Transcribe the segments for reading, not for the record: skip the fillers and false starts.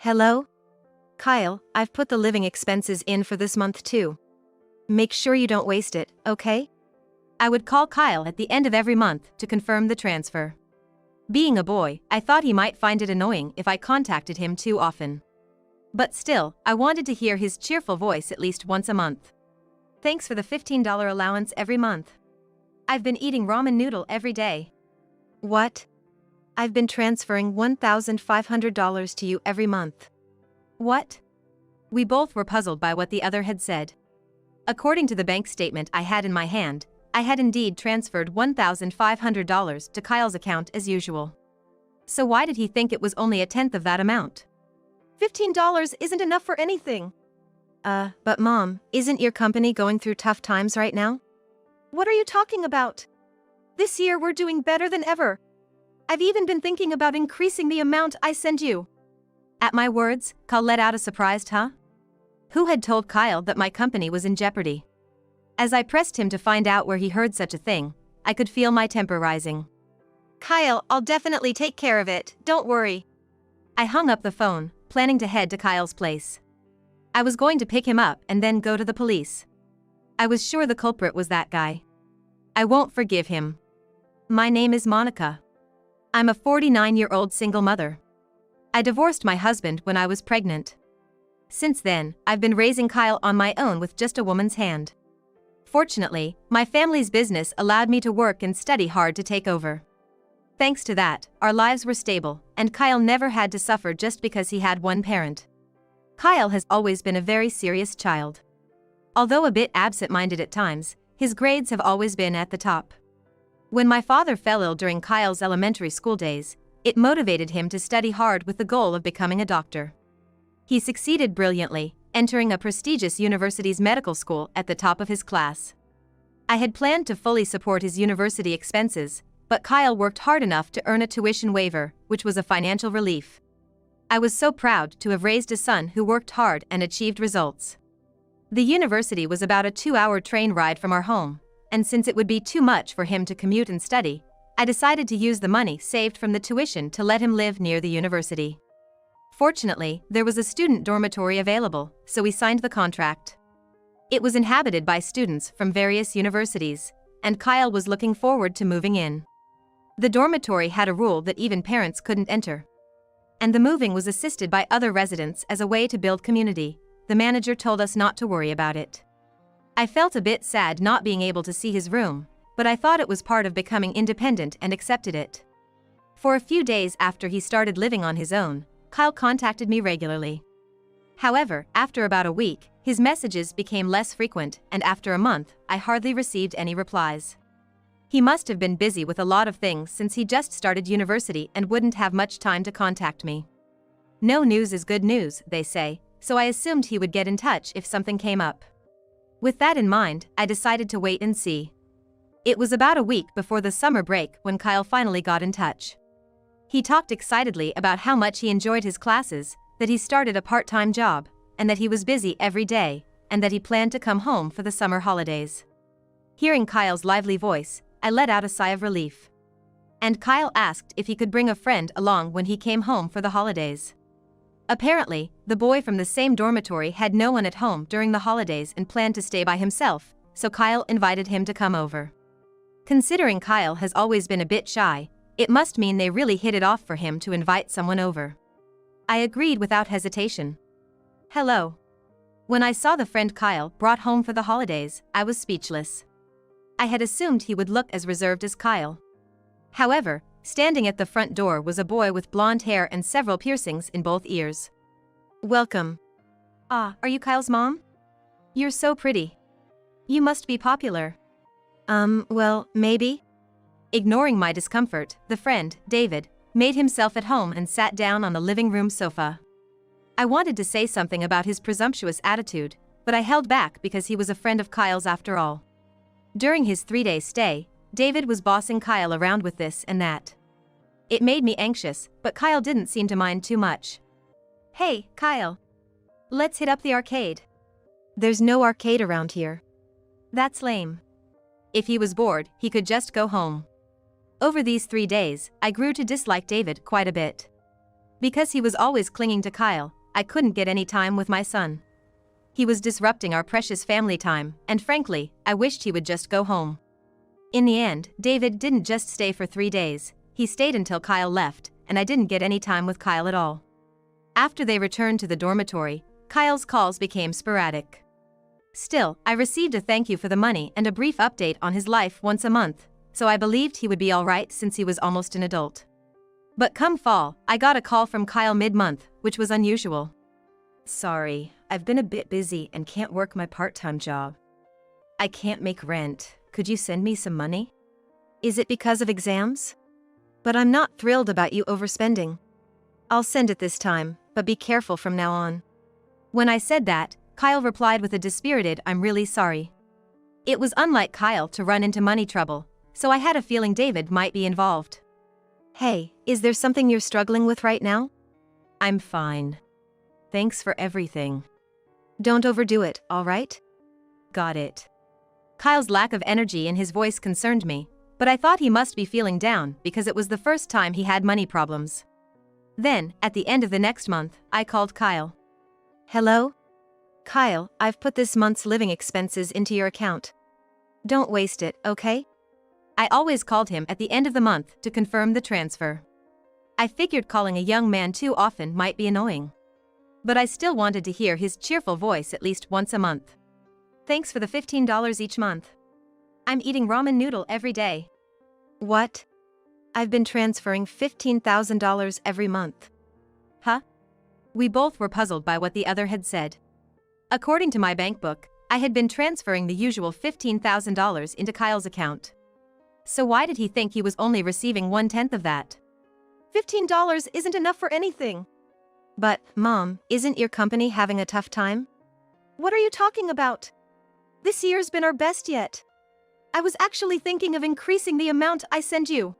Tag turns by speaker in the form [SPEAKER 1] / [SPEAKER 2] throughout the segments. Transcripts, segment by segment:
[SPEAKER 1] Hello? Kyle, I've put the living expenses in for this month too. Make sure you don't waste it, okay? I would call Kyle at the end of every month to confirm the transfer. Being a boy, I thought he might find it annoying if I contacted him too often. But still, I wanted to hear his cheerful voice at least once a month. Thanks for the $15 allowance every month. I've been eating ramen noodle every day. What? I've been transferring $1,500 to you every month. What? We both were puzzled by what the other had said. According to the bank statement I had in my hand, I had indeed transferred $1,500 to Kyle's account as usual. So why did he think it was only a tenth of that amount? $15 isn't enough for anything. But Mom, isn't your company going through tough times right now? What are you talking about? This year we're doing better than ever. I've even been thinking about increasing the amount I send you. At my words, Kyle let out a surprised huh? Who had told Kyle that my company was in jeopardy? As I pressed him to find out where he heard such a thing, I could feel my temper rising. Kyle, I'll definitely take care of it, don't worry. I hung up the phone, planning to head to Kyle's place. I was going to pick him up and then go to the police. I was sure the culprit was that guy. I won't forgive him. My name is Monica. I'm a 49-year-old single mother. I divorced my husband when I was pregnant. Since then, I've been raising Kyle on my own with just a woman's hand. Fortunately, my family's business allowed me to work and study hard to take over. Thanks to that, our lives were stable, and Kyle never had to suffer just because he had one parent. Kyle has always been a very serious child. Although a bit absent-minded at times, his grades have always been at the top. When my father fell ill during Kyle's elementary school days, it motivated him to study hard with the goal of becoming a doctor. He succeeded brilliantly, entering a prestigious university's medical school at the top of his class. I had planned to fully support his university expenses, but Kyle worked hard enough to earn a tuition waiver, which was a financial relief. I was so proud to have raised a son who worked hard and achieved results. The university was about a 2-hour train ride from our home, and since it would be too much for him to commute and study, I decided to use the money saved from the tuition to let him live near the university. Fortunately, there was a student dormitory available, so we signed the contract. It was inhabited by students from various universities, and Kyle was looking forward to moving in. The dormitory had a rule that even parents couldn't enter. And the moving was assisted by other residents as a way to build community. The manager told us not to worry about it. I felt a bit sad not being able to see his room, but I thought it was part of becoming independent and accepted it. For a few days after he started living on his own, Kyle contacted me regularly. However, after about a week, his messages became less frequent, and after a month, I hardly received any replies. He must have been busy with a lot of things since he just started university and wouldn't have much time to contact me. No news is good news, they say, so I assumed he would get in touch if something came up. With that in mind, I decided to wait and see. It was about a week before the summer break when Kyle finally got in touch. He talked excitedly about how much he enjoyed his classes, that he started a part-time job, and that he was busy every day, and that he planned to come home for the summer holidays. Hearing Kyle's lively voice, I let out a sigh of relief. And Kyle asked if he could bring a friend along when he came home for the holidays. Apparently, the boy from the same dormitory had no one at home during the holidays and planned to stay by himself, so Kyle invited him to come over. Considering Kyle has always been a bit shy, it must mean they really hit it off for him to invite someone over. I agreed without hesitation. Hello. When I saw the friend Kyle brought home for the holidays, I was speechless. I had assumed he would look as reserved as Kyle. However, standing at the front door was a boy with blonde hair and several piercings in both ears. Welcome. Ah, are you Kyle's mom? You're so pretty. You must be popular. Well, maybe? Ignoring my discomfort, the friend, David, made himself at home and sat down on the living room sofa. I wanted to say something about his presumptuous attitude, but I held back because he was a friend of Kyle's after all. During his 3-day stay, David was bossing Kyle around with this and that. It made me anxious, but Kyle didn't seem to mind too much. Hey, Kyle. Let's hit up the arcade. There's no arcade around here. That's lame. If he was bored, he could just go home. Over these 3 days, I grew to dislike David quite a bit. Because he was always clinging to Kyle, I couldn't get any time with my son. He was disrupting our precious family time, and frankly, I wished he would just go home. In the end, David didn't just stay for 3 days, he stayed until Kyle left, and I didn't get any time with Kyle at all. After they returned to the dormitory, Kyle's calls became sporadic. Still, I received a thank you for the money and a brief update on his life once a month, so I believed he would be alright since he was almost an adult. But come fall, I got a call from Kyle mid-month, which was unusual. Sorry, I've been a bit busy and can't work my part-time job. I can't make rent, could you send me some money? Is it because of exams? But I'm not thrilled about you overspending. I'll send it this time, but be careful from now on. When I said that, Kyle replied with a dispirited "I'm really sorry." It was unlike Kyle to run into money trouble, so I had a feeling David might be involved. Hey, is there something you're struggling with right now? I'm fine. Thanks for everything. Don't overdo it, alright? Got it. Kyle's lack of energy in his voice concerned me, but I thought he must be feeling down because it was the first time he had money problems. Then, at the end of the next month, I called Kyle. Hello? Kyle, I've put this month's living expenses into your account. Don't waste it, okay? I always called him at the end of the month to confirm the transfer. I figured calling a young man too often might be annoying. But I still wanted to hear his cheerful voice at least once a month. Thanks for the $15 each month. I'm eating ramen noodle every day. What? I've been transferring $15,000 every month. Huh? We both were puzzled by what the other had said. According to my bank book, I had been transferring the usual $15,000 into Kyle's account. So why did he think he was only receiving 1/10 of that? $15 isn't enough for anything. But, Mom, isn't your company having a tough time? What are you talking about? This year's been our best yet. I was actually thinking of increasing the amount I send you.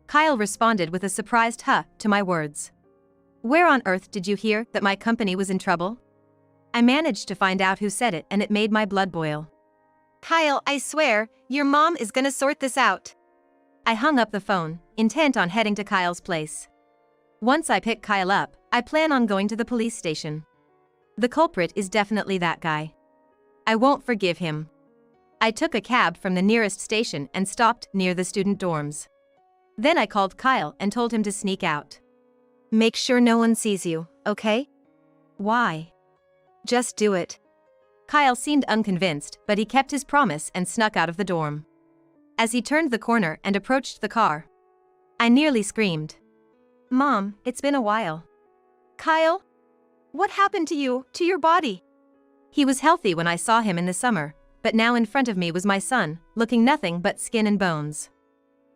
[SPEAKER 1] Kyle responded with a surprised huh to my words. Where on earth did you hear that my company was in trouble? I managed to find out who said it and it made my blood boil. Kyle, I swear, your mom is gonna sort this out. I hung up the phone, intent on heading to Kyle's place. Once I pick Kyle up, I plan on going to the police station. The culprit is definitely that guy. I won't forgive him. I took a cab from the nearest station and stopped near the student dorms. Then I called Kyle and told him to sneak out. Make sure no one sees you, okay? Why? Just do it. Kyle seemed unconvinced, but he kept his promise and snuck out of the dorm. As he turned the corner and approached the car, I nearly screamed. Mom, it's been a while. Kyle? What happened to you, to your body? He was healthy when I saw him in the summer, but now in front of me was my son, looking nothing but skin and bones.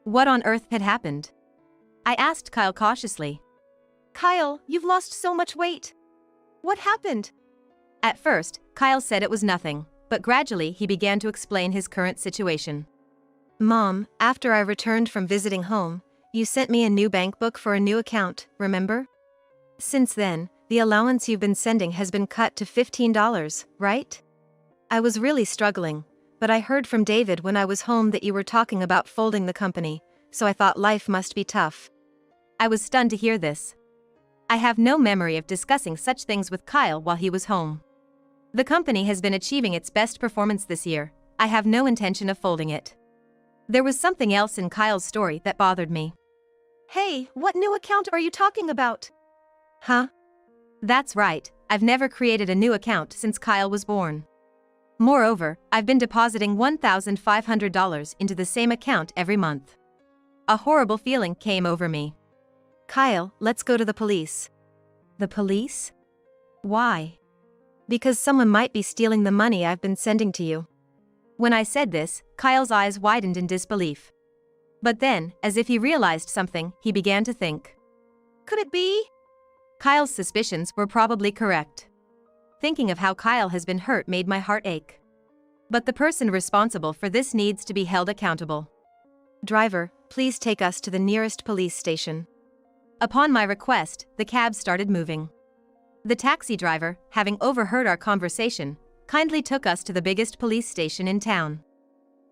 [SPEAKER 1] What on earth had happened? I asked Kyle cautiously. Kyle, you've lost so much weight. What happened? At first, Kyle said it was nothing, but gradually he began to explain his current situation. Mom, after I returned from visiting home, you sent me a new bank book for a new account, remember? Since then, the allowance you've been sending has been cut to $15, right? I was really struggling, but I heard from David when I was home that you were talking about folding the company, so I thought life must be tough. I was stunned to hear this. I have no memory of discussing such things with Kyle while he was home. The company has been achieving its best performance this year. I have no intention of folding it. There was something else in Kyle's story that bothered me. Hey, what new account are you talking about? Huh? That's right, I've never created a new account since Kyle was born. Moreover, I've been depositing $1,500 into the same account every month. A horrible feeling came over me. Kyle, let's go to the police. The police? Why? Because someone might be stealing the money I've been sending to you. When I said this, Kyle's eyes widened in disbelief. But then, as if he realized something, he began to think. Could it be? Kyle's suspicions were probably correct. Thinking of how Kyle has been hurt made my heart ache. But the person responsible for this needs to be held accountable. Driver, please take us to the nearest police station. Upon my request, the cab started moving. The taxi driver, having overheard our conversation, kindly took us to the biggest police station in town.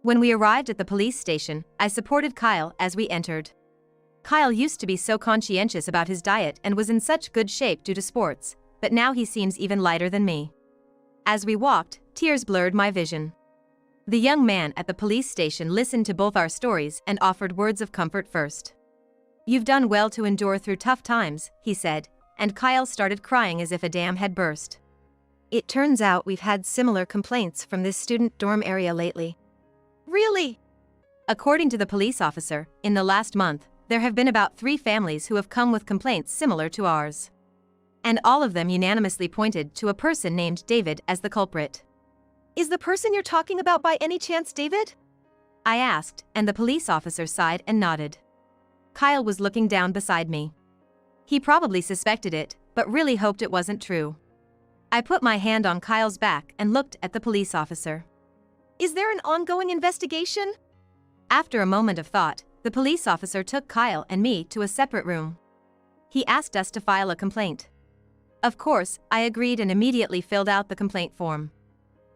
[SPEAKER 1] When we arrived at the police station, I supported Kyle as we entered. Kyle used to be so conscientious about his diet and was in such good shape due to sports, but now he seems even lighter than me. As we walked, tears blurred my vision. The young man at the police station listened to both our stories and offered words of comfort first. "You've done well to endure through tough times," he said, and Kyle started crying as if a dam had burst. It turns out we've had similar complaints from this student dorm area lately. Really? According to the police officer, in the last month, there have been about 3 families who have come with complaints similar to ours. And all of them unanimously pointed to a person named David as the culprit. Is the person you're talking about by any chance David? I asked, and the police officer sighed and nodded. Kyle was looking down beside me. He probably suspected it, but really hoped it wasn't true. I put my hand on Kyle's back and looked at the police officer. Is there an ongoing investigation? After a moment of thought, the police officer took Kyle and me to a separate room. He asked us to file a complaint. Of course, I agreed and immediately filled out the complaint form.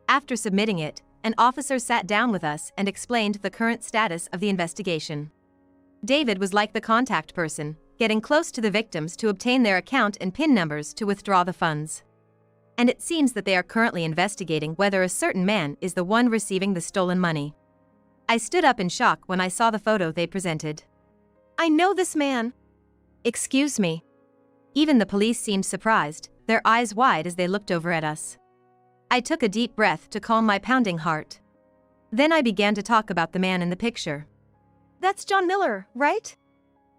[SPEAKER 1] After submitting it, an officer sat down with us and explained the current status of the investigation. David was like the contact person, getting close to the victims to obtain their account and PIN numbers to withdraw the funds. And it seems that they are currently investigating whether a certain man is the one receiving the stolen money. I stood up in shock when I saw the photo they presented. I know this man. Excuse me. Even the police seemed surprised, their eyes wide as they looked over at us. I took a deep breath to calm my pounding heart. Then I began to talk about the man in the picture. That's John Miller, right?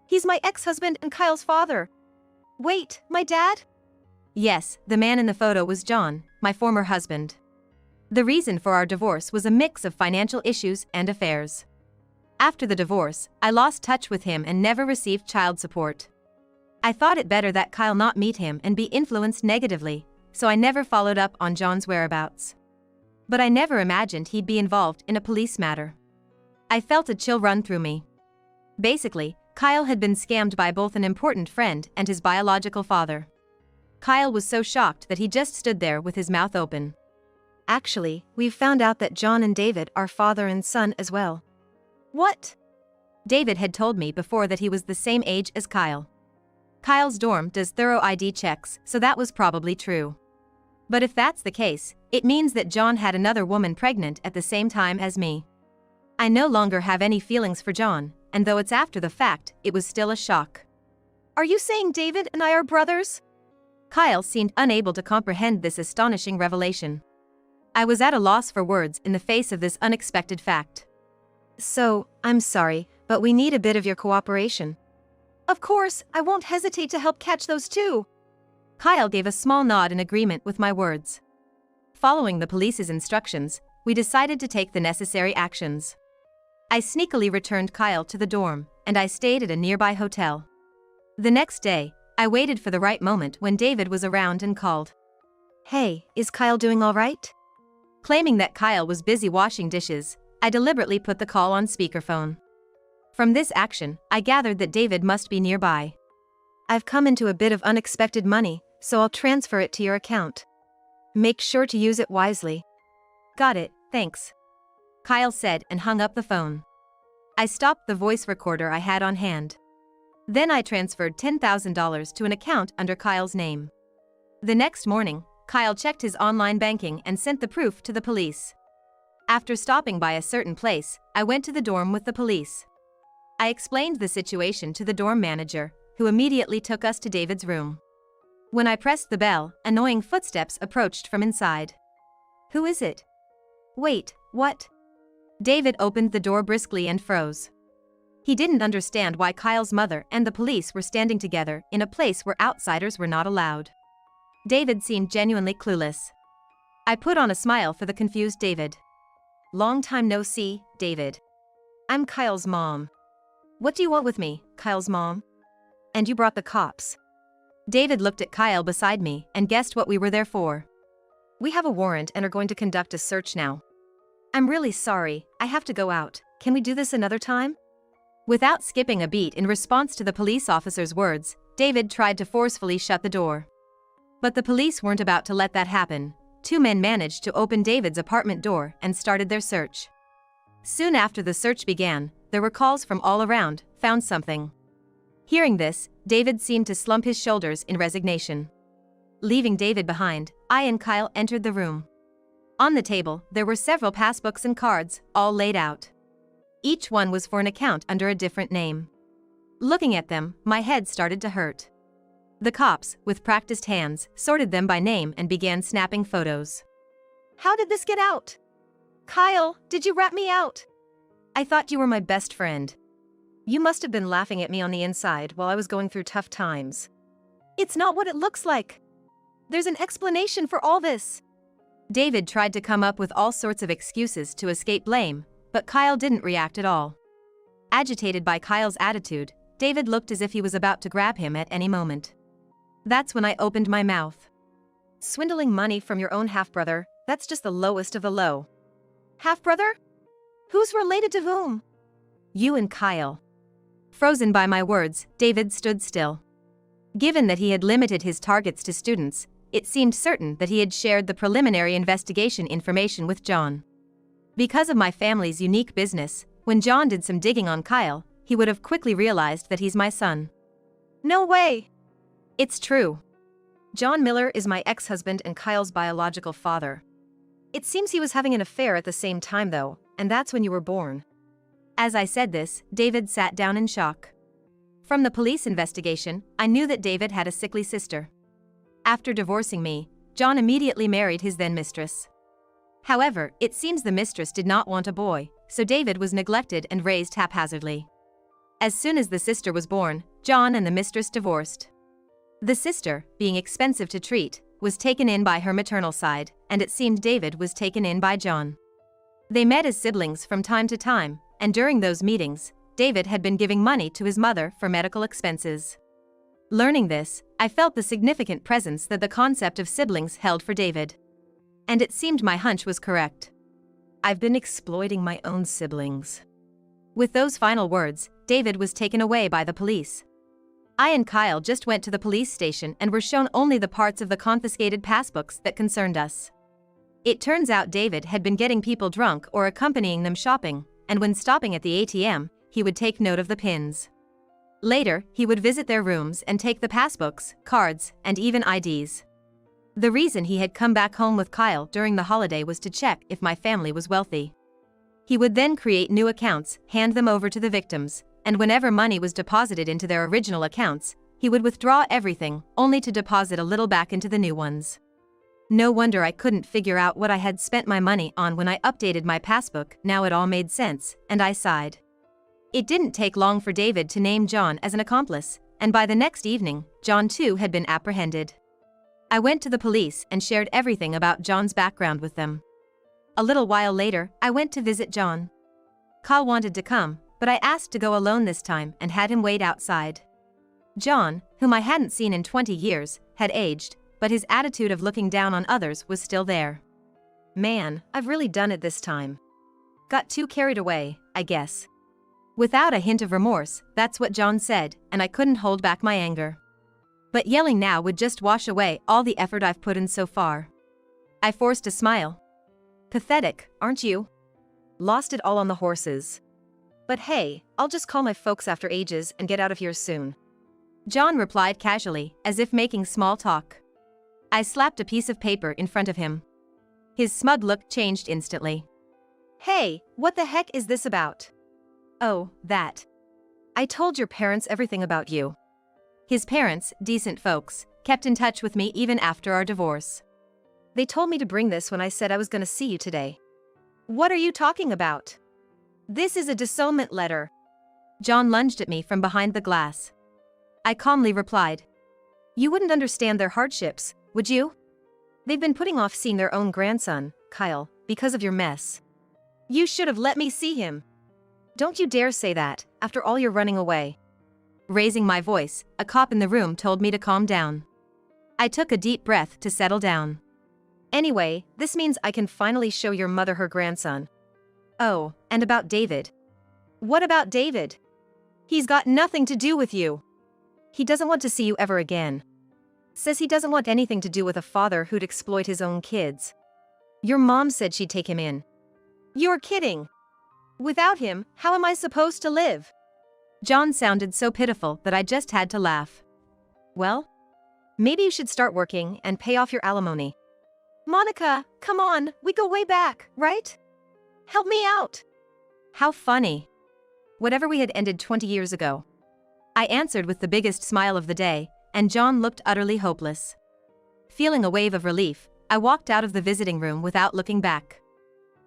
[SPEAKER 1] He's my ex-husband and Kyle's father. Wait, my dad? Yes, the man in the photo was John, my former husband. The reason for our divorce was a mix of financial issues and affairs. After the divorce, I lost touch with him and never received child support. I thought it better that Kyle not meet him and be influenced negatively, so I never followed up on John's whereabouts. But I never imagined he'd be involved in a police matter. I felt a chill run through me. Basically, Kyle had been scammed by both an important friend and his biological father. Kyle was so shocked that he just stood there with his mouth open. Actually, we've found out that John and David are father and son as well. What? David had told me before that he was the same age as Kyle. Kyle's dorm does thorough ID checks, so that was probably true. But if that's the case, it means that John had another woman pregnant at the same time as me. I no longer have any feelings for John, and though it's after the fact, it was still a shock. Are you saying David and I are brothers? Kyle seemed unable to comprehend this astonishing revelation. I was at a loss for words in the face of this unexpected fact. So, I'm sorry, but we need a bit of your cooperation. Of course, I won't hesitate to help catch those two. Kyle gave a small nod in agreement with my words. Following the police's instructions, we decided to take the necessary actions. I sneakily returned Kyle to the dorm, and I stayed at a nearby hotel. The next day, I waited for the right moment when David was around and called. Hey, is Kyle doing all right? Claiming that Kyle was busy washing dishes, I deliberately put the call on speakerphone. From this action, I gathered that David must be nearby. I've come into a bit of unexpected money, so I'll transfer it to your account. Make sure to use it wisely. Got it, thanks. Kyle said and hung up the phone. I stopped the voice recorder I had on hand. Then I transferred $10,000 to an account under Kyle's name. The next morning, Kyle checked his online banking and sent the proof to the police. After stopping by a certain place, I went to the dorm with the police. I explained the situation to the dorm manager, who immediately took us to David's room. When I pressed the bell, annoying footsteps approached from inside. Who is it? Wait, what? David opened the door briskly and froze. He didn't understand why Kyle's mother and the police were standing together in a place where outsiders were not allowed. David seemed genuinely clueless. I put on a smile for the confused David. Long time no see, David. I'm Kyle's mom. What do you want with me, Kyle's mom? And you brought the cops. David looked at Kyle beside me and guessed what we were there for. We have a warrant and are going to conduct a search now. I'm really sorry, I have to go out. Can we do this another time? Without skipping a beat in response to the police officer's words, David tried to forcefully shut the door. But the police weren't about to let that happen. Two men managed to open David's apartment door and started their search. Soon after the search began, there were calls from all around, found something. Hearing this, David seemed to slump his shoulders in resignation. Leaving David behind, I and Kyle entered the room. On the table, there were several passbooks and cards, all laid out. Each one was for an account under a different name. Looking at them, my head started to hurt. The cops, with practiced hands, sorted them by name and began snapping photos. How did this get out? Kyle, did you rat me out? I thought you were my best friend. You must have been laughing at me on the inside while I was going through tough times. It's not what it looks like. There's an explanation for all this. David tried to come up with all sorts of excuses to escape blame, but Kyle didn't react at all. Agitated by Kyle's attitude, David looked as if he was about to grab him at any moment. That's when I opened my mouth. Swindling money from your own half-brother, that's just the lowest of the low. Half-brother? Who's related to whom? You and Kyle. Frozen by my words, David stood still. Given that he had limited his targets to students, it seemed certain that he had shared the preliminary investigation information with John. Because of my family's unique business, when John did some digging on Kyle, he would have quickly realized that he's my son. No way! It's true. John Miller is my ex-husband and Kyle's biological father. It seems he was having an affair at the same time though, and that's when you were born. As I said this, David sat down in shock. From the police investigation, I knew that David had a sickly sister. After divorcing me, John immediately married his then-mistress. However, it seems the mistress did not want a boy, so David was neglected and raised haphazardly. As soon as the sister was born, John and the mistress divorced. The sister, being expensive to treat, was taken in by her maternal side, and it seemed David was taken in by John. They met as siblings from time to time, and during those meetings, David had been giving money to his mother for medical expenses. Learning this, I felt the significant presence that the concept of siblings held for David. And it seemed my hunch was correct. I've been exploiting my own siblings. With those final words, David was taken away by the police. I and Kyle just went to the police station and were shown only the parts of the confiscated passbooks that concerned us. It turns out David had been getting people drunk or accompanying them shopping, and when stopping at the ATM, he would take note of the pins. Later, he would visit their rooms and take the passbooks, cards, and even IDs. The reason he had come back home with Kyle during the holiday was to check if my family was wealthy. He would then create new accounts, hand them over to the victims, and whenever money was deposited into their original accounts, he would withdraw everything, only to deposit a little back into the new ones. No wonder I couldn't figure out what I had spent my money on when I updated my passbook. Now it all made sense, and I sighed. It didn't take long for David to name John as an accomplice, and by the next evening, John too had been apprehended. I went to the police and shared everything about John's background with them. A little while later, I went to visit John. Kyle wanted to come, but I asked to go alone this time and had him wait outside. John, whom I hadn't seen in 20 years, had aged, but his attitude of looking down on others was still there. Man, I've really done it this time. Got too carried away, I guess. Without a hint of remorse, that's what John said, and I couldn't hold back my anger. But yelling now would just wash away all the effort I've put in so far. I forced a smile. Pathetic, aren't you? Lost it all on the horses. But hey, I'll just call my folks after ages and get out of here soon. John replied casually, as if making small talk. I slapped a piece of paper in front of him. His smug look changed instantly. Hey, what the heck is this about? Oh, that. I told your parents everything about you. His parents, decent folks, kept in touch with me even after our divorce. They told me to bring this when I said I was going to see you today. What are you talking about? This is a disownment letter. John lunged at me from behind the glass. I calmly replied. You wouldn't understand their hardships, would you? They've been putting off seeing their own grandson, Kyle, because of your mess. You should have let me see him. Don't you dare say that, after all you're running away. Raising my voice, a cop in the room told me to calm down. I took a deep breath to settle down. Anyway, this means I can finally show your mother her grandson. Oh, and about David. What about David? He's got nothing to do with you. He doesn't want to see you ever again. Says he doesn't want anything to do with a father who'd exploit his own kids. Your mom said she'd take him in. You're kidding. Without him, how am I supposed to live? John sounded so pitiful that I just had to laugh. Well, maybe you should start working and pay off your alimony. Monica, come on, we go way back, right? Help me out. How funny. Whatever we had ended 20 years ago. I answered with the biggest smile of the day, and John looked utterly hopeless. Feeling a wave of relief, I walked out of the visiting room without looking back.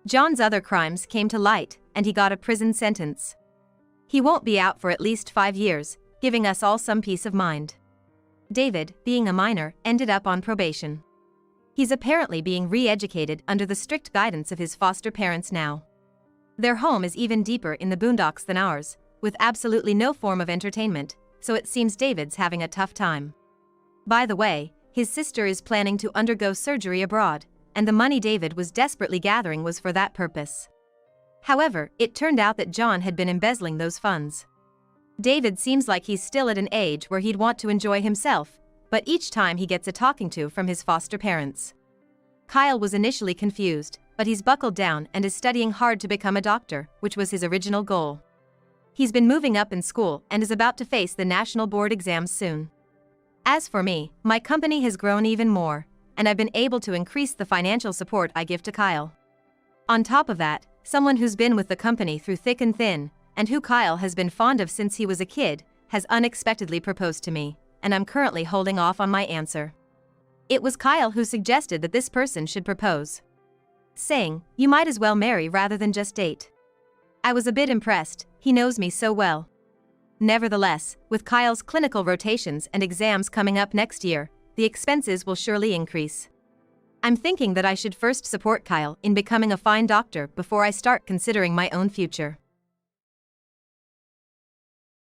[SPEAKER 1] John's other crimes came to light, and he got a prison sentence. He won't be out for at least 5 years, giving us all some peace of mind. David, being a minor, ended up on probation. He's apparently being re-educated under the strict guidance of his foster parents now. Their home is even deeper in the boondocks than ours, with absolutely no form of entertainment, so it seems David's having a tough time. By the way, his sister is planning to undergo surgery abroad, and the money David was desperately gathering was for that purpose. However, it turned out that John had been embezzling those funds. David seems like he's still at an age where he'd want to enjoy himself, but each time he gets a talking to from his foster parents. Kyle was initially confused, but he's buckled down and is studying hard to become a doctor, which was his original goal. He's been moving up in school and is about to face the national board exams soon. As for me, my company has grown even more, and I've been able to increase the financial support I give to Kyle. On top of that, someone who's been with the company through thick and thin, and who Kyle has been fond of since he was a kid, has unexpectedly proposed to me, and I'm currently holding off on my answer. It was Kyle who suggested that this person should propose, saying, "You might as well marry rather than just date." I was a bit impressed, he knows me so well. Nevertheless, with Kyle's clinical rotations and exams coming up next year, the expenses will surely increase. I'm thinking that I should first support Kyle in becoming a fine doctor before I start considering my own future.